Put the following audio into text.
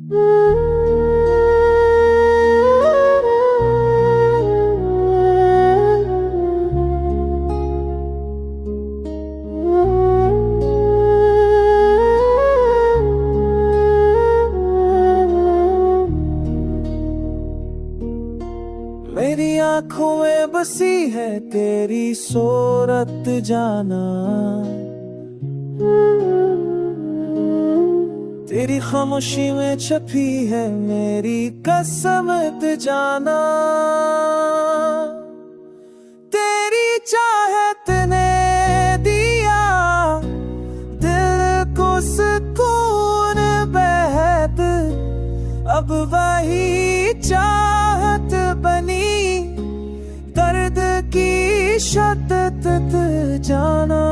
मेरी आंखों में बसी है तेरी सूरत जाना, तेरी खामोशी में छपी है मेरी कसमत जाना। तेरी चाहत ने दिया दिल को सुकून बेहद, अब वही चाहत बनी दर्द की शद्दत जाना।